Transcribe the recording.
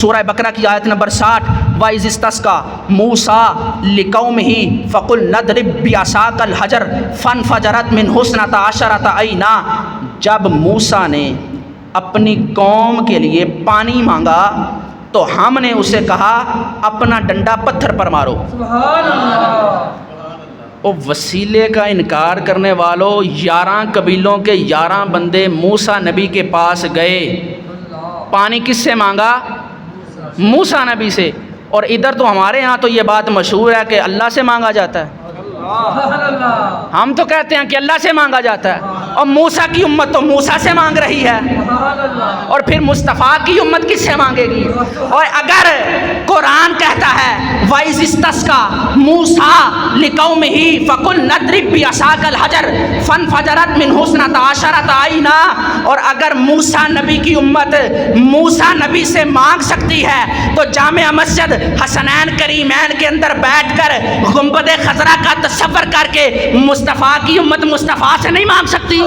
سورہ بقرہ کی آیت نمبر 60، وَإِذِ اسْتَسْقَىٰ مُوسَىٰ لِقَوْمِهِ فَقُلْ نَضْرِب بِّعَصَاكَ الْحَجَرَ فَانْفَجَرَتْ مِنْهُ اثْنَتَا عَشْرَةَ عَيْنًا۔ جب موسیٰ نے اپنی قوم کے لیے پانی مانگا تو ہم نے اسے کہا اپنا ڈنڈا پتھر پر مارو۔ سبحان اللہ۔ او وسیلے کا انکار کرنے والوں، 11 قبیلوں کے 11 بندے موسیٰ نبی کے پاس گئے، پانی کس سے مانگا؟ موسیٰ نبی سے۔ اور ادھر تو ہمارے ہاں تو یہ بات مشہور ہے کہ اللہ سے مانگا جاتا ہے، ہم تو کہتے ہیں کہ اللہ سے مانگا جاتا ہے، اور موسیٰ کی امت تو موسیٰ سے مانگ رہی ہے، اور پھر مصطفیٰ کی امت کس سے مانگے گی؟ اور اگر قرآن کہتا ہے وَإِذِ اسْتَسْقَىٰ مُوسَىٰ لِقَوْمِهِ فَقُلْ نَضْرِب بِّعَصَاكَ الْحَجَرَ فَانْفَجَرَتْ مِنْهُ اثْنَتَا عَشْرَةَ عَيْنًا، اور اگر موسیٰ نبی کی امت موسیٰ نبی سے مانگ سکتی ہے تو جامع مسجد حسنین کریمین کے اندر بیٹھ کر گنبد خضرا کا تصور کر کے مصطفیٰ کی امت مصطفیٰ سے نہیں مانگ سکتی؟